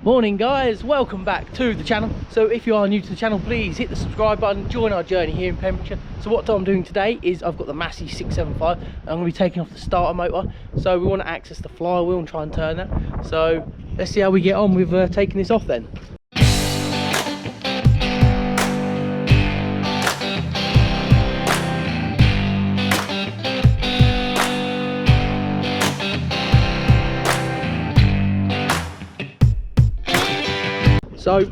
Morning guys, welcome back to the channel. So if you are new to the channel, please hit the subscribe button, join our journey here in Pembrokeshire. So what I'm doing today is I've got the Massey 675 and I'm going to be taking off the starter motor. So we want to access the flywheel and try and turn that. So let's see how we get on with taking this off then. So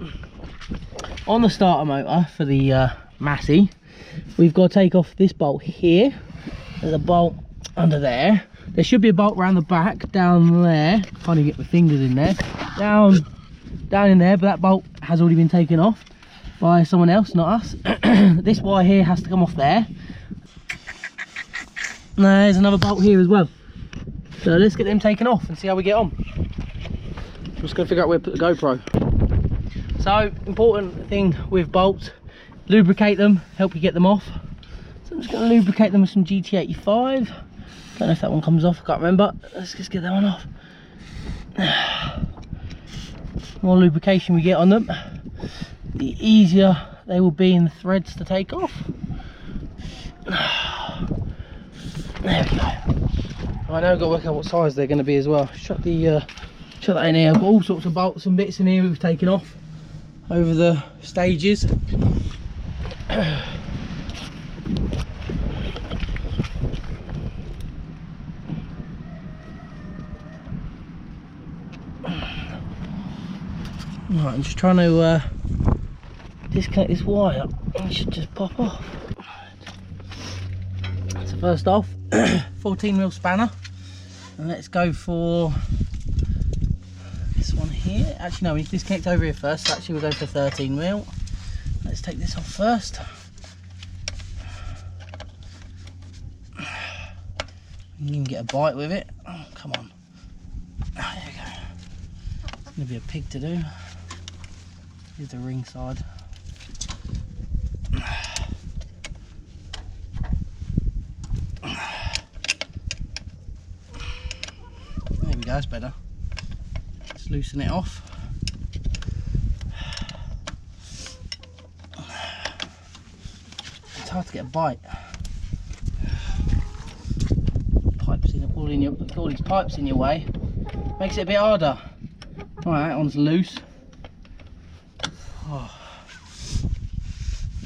on the starter motor for the Massey, we've got to take off this bolt here. There's a bolt under there. There should be a bolt around the back down there. Can't even get my fingers in there. Down in there, but that bolt has already been taken off by someone else, not us. This wire here has to come off there. There's another bolt here as well. So let's get them taken off and see how we get on. I'm just going to figure out where to put the GoPro. So, important thing with bolts, lubricate them, help you get them off. So I'm just going to lubricate them with some GT85. Don't know if that one comes off, I can't remember. Let's just get that one off. The more lubrication we get on them, the easier they will be in the threads to take off. There we go. I know I've got to work out what size they're going to be as well. Chuck that in here. I've got all sorts of bolts and bits in here we've taken off over the stages. Right, I'm just trying to disconnect this wire. It should just pop off. So first off, 14mm spanner, and let's go for this one here. Actually no, we need to disconnect over here first. So actually we'll go for 13mm. Let's take this off first. You can even get a bite with it. Oh, come on. Oh, there we go. It's going to be a pig to do. Here's the ring side. There we go, that's better. Let's loosen it off. It's hard to get a bite. Pipes in all these pipes in your way makes it a bit harder. Right, that one's loose. Oh.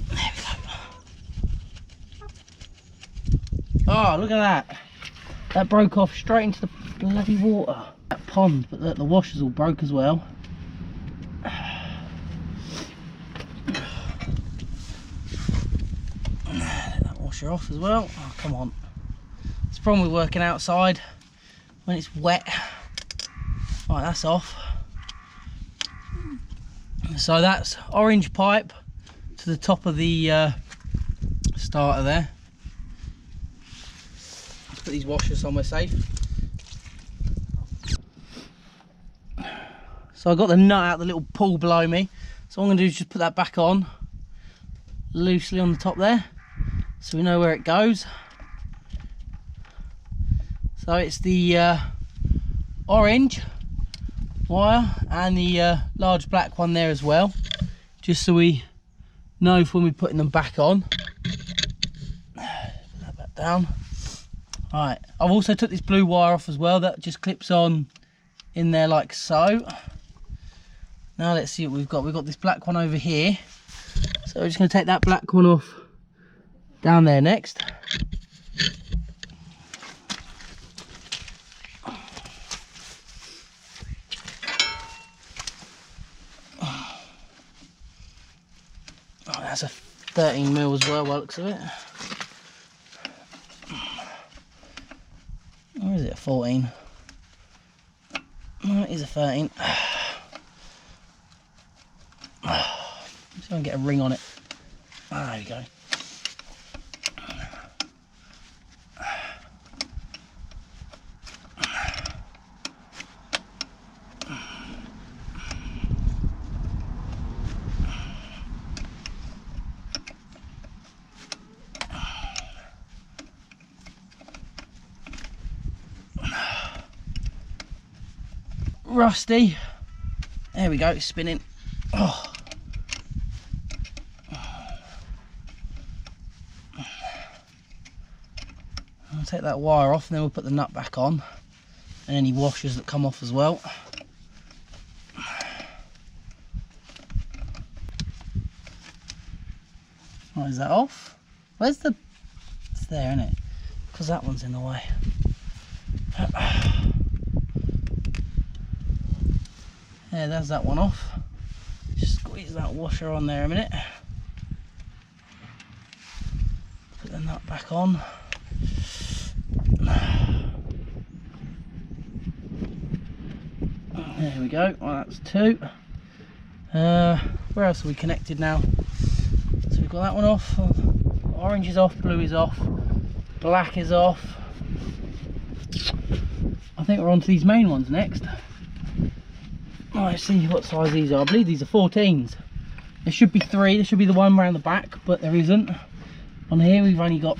There we go. Oh, look at that. That broke off straight into the bloody water. That pond, but the washers all broke as well. Let that washer off as well. Oh, come on. It's the problem with working outside when it's wet. Right, that's off. So that's orange pipe to the top of the starter there. Let's put these washers somewhere safe. So I got the nut out the little pool below me. So what I'm going to do is just put that back on loosely on the top there, so we know where it goes. So it's the orange wire and the large black one there as well, just so we know for when we're putting them back on. Put that back down. Alright, I've also took this blue wire off as well. That just clips on in there like so. Now let's see what we've got. We've got this black one over here, so we're just going to take that black one off down there next. Oh, that's a 13mm as well by the looks of it. Or is it a 14? No, it is a 13. Just going to get a ring on it. Ah, there we go. rusty. There There we go, it's spinning. Oh. I'll take that wire off and then we'll put the nut back on, and any washers that come off as well. Right, is that off? Where's the... It's there, isn't it? Because that one's in the way. Yeah, there's that one off. Just squeeze that washer on there a minute. Put the nut back on. There we go. Well, that's two. Where else are we connected now? So we've got that one off. Orange is off, blue is off, black is off. I think we're on to these main ones next. Let's see what size these are. I believe these are 14s. There should be 3. There should be the one around the back, but there isn't. On here we've only got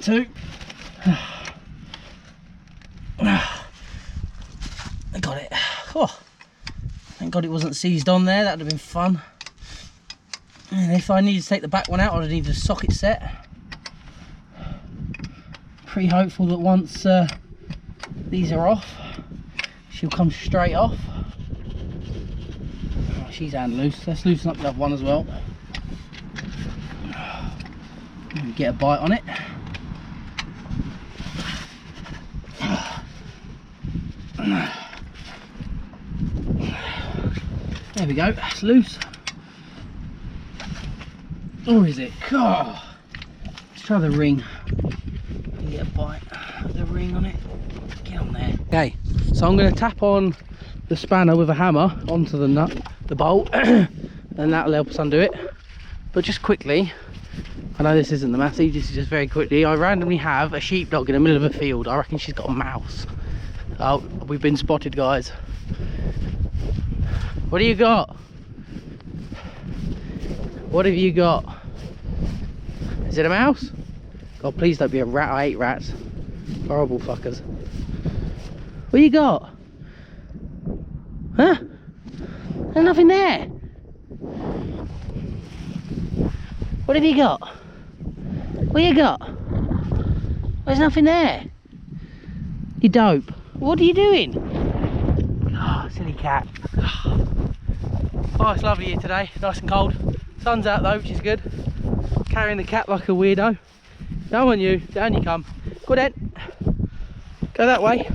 2. I got it. Oh, thank God it wasn't seized on there. That would have been fun. And if I needed to take the back one out, I'd have needed a socket set. Pretty hopeful that once these are off, she'll come straight off. Oh, she's hand loose. Let's loosen up the other one as well. Get a bite on it. There we go, that's loose. Or is it? Oh, let's try the ring. Get a bite of the ring on it. Get on there. Okay, so I'm going to tap on the spanner with a hammer onto the nut, the bolt, and that'll help us undo it. But just quickly, I know this isn't the Massey, this is just very quickly. I randomly have a sheepdog in the middle of a field. I reckon she's got a mouse. Oh, we've been spotted, guys. What do you got? What have you got? Is it a mouse? God, please don't be a rat. I hate rats. Horrible fuckers. What you got? Huh? There's nothing there. What have you got? What you got? There's nothing there. You dope. What are you doing? Oh, silly cat. Oh, it's lovely here today. Nice and cold. Sun's out though, which is good. Carrying the cat like a weirdo. Come on you, down you come. Go then. Go that way.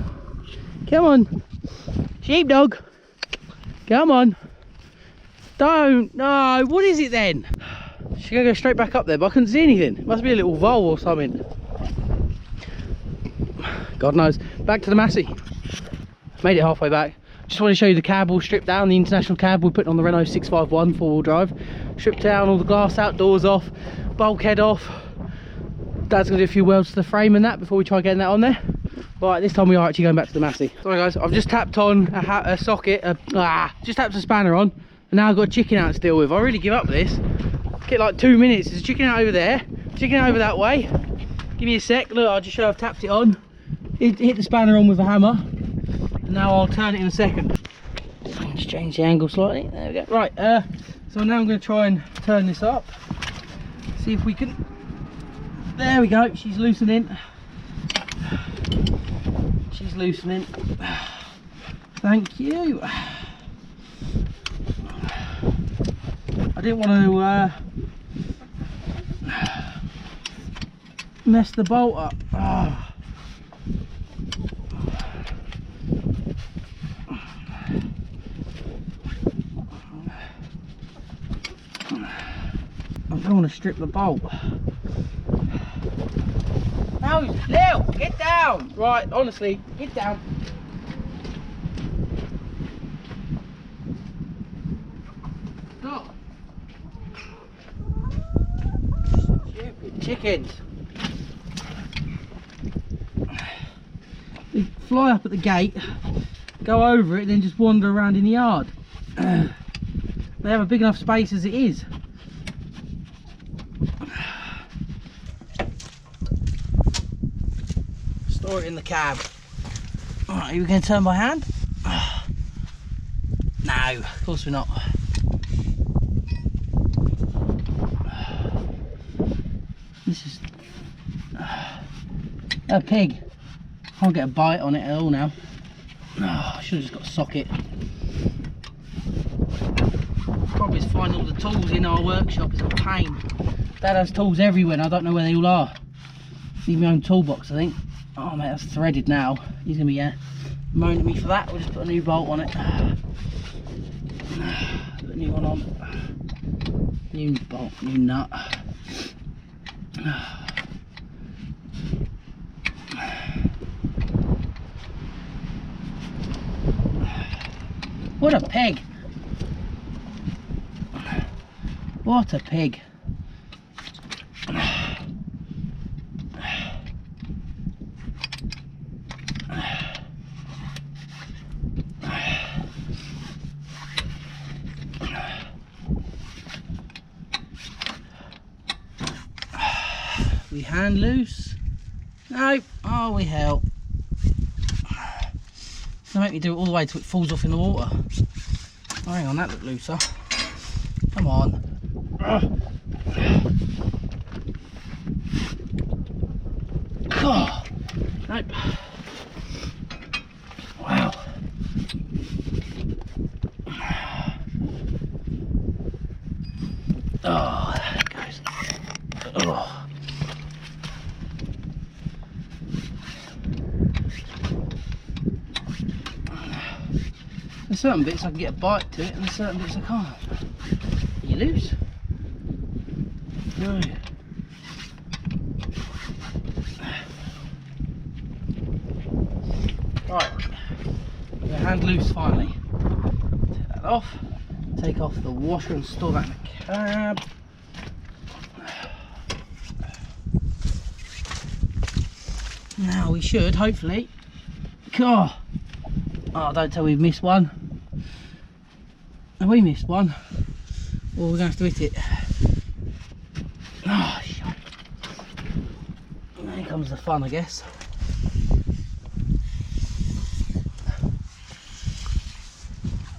Come on. Sheepdog. Come on. Don't. No, what is it then? She's gonna go straight back up there, but I couldn't see anything. It must be a little vole or something. God knows. Back to the Massey. Made it halfway back. Just want to show you the cab all stripped down, the international cab we're putting on the Renault 651 4-wheel drive. Stripped down, all the glass outdoors off, bulkhead off. Dad's going to do a few welds to the frame and that before we try getting that on there. Right, this time we are actually going back to the Massey. Sorry guys, I've just tapped on a socket, just tapped a spanner on, and now I've got a chicken out to deal with. I really give up this. Get like 2 minutes. There's a chicken out over there, chicken out over that way. Give me a sec. Look, I'll just show I've tapped it on. Hit the spanner on with a hammer. And now I'll turn it in a second. Just change the angle slightly. There we go. Right, so now I'm going to try and turn this up. See if we can. There we go. She's loosening. She's loosening. Thank you. I didn't want to mess the bolt up. Oh. I don't want to strip the bolt. No, Lil, get down! Right, honestly, get down. Stop. Stupid chickens. They fly up at the gate, go over it, then just wander around in the yard. They have a big enough space as it is. Store it in the cab. Alright, are you going to turn by hand? Nah, No, of course we're not. This is a pig. Can't get a bite on it at all now. Oh, I should have just got a socket. Problem is finding all the tools in our workshop is a pain. Dad has tools everywhere and I don't know where they all are. Need my own toolbox, I think. Oh mate, that's threaded now. He's gonna be moaning at me for that. We'll just put a new bolt on it. Put a new one on. New bolt, new nut. What a pig! What a pig! We hand loose? No. Oh, we help. Don't make me do it all the way till it falls off in the water. Oh, hang on, that looked looser. Come on. Oh, nope. Wow. Oh, there it goes. Oh. There's certain bits I can get a bite to it, and there's certain bits I can't. Are you loose? No. Right, we're hand loose finally. Take that off. Take off the washer and store that in the cab. Now we should hopefully. Oh, don't tell me we've missed one. Have we missed one? Or we're going to have to hit it. Oh, shit. Here comes the fun, I guess.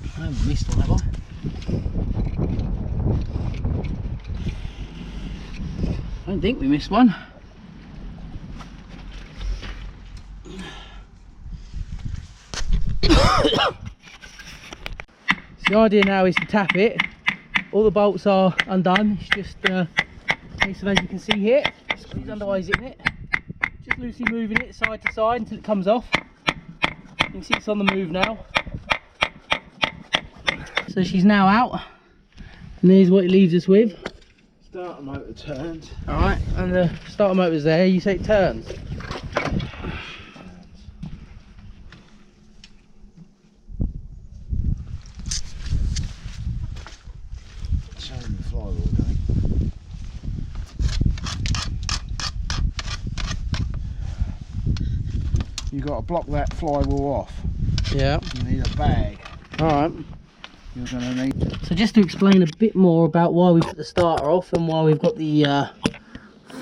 I haven't missed one, have I? I don't think we missed one. The idea now is to tap it. All the bolts are undone. It's just case of, as you can see here, squeeze underways in it. Just loosely moving it side to side until it comes off. You can see it's on the move now. So she's now out. And there's what it leaves us with. Starter motor turns. Alright, and the starter motor's there. You say it turns. You've got to block that flywheel off. Yeah. You need a bag. Alright. You're going to need... So just to explain a bit more about why we put the starter off and why we've got the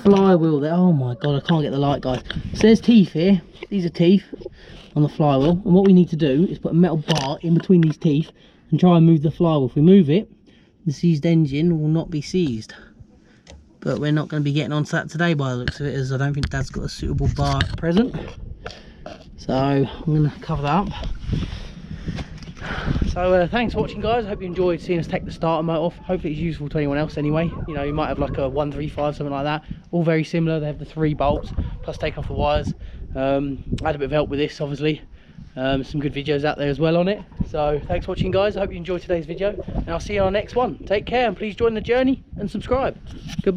flywheel there. Oh my god, I can't get the light, guys. So there's teeth here. These are teeth on the flywheel. And what we need to do is put a metal bar in between these teeth and try and move the flywheel. If we move it, the seized engine will not be seized. But we're not going to be getting onto that today by the looks of it, as I don't think Dad's got a suitable bar at present. So I'm going to cover that up. So thanks for watching, guys. I hope you enjoyed seeing us take the starter motor off. Hopefully it's useful to anyone else anyway. You know, you might have like a 135, something like that. All very similar. They have the 3 bolts, plus take off the wires. I had a bit of help with this, obviously. Some good videos out there as well on it. So thanks for watching, guys. I hope you enjoyed today's video, and I'll see you on our next one. Take care, and please join the journey and subscribe. Goodbye.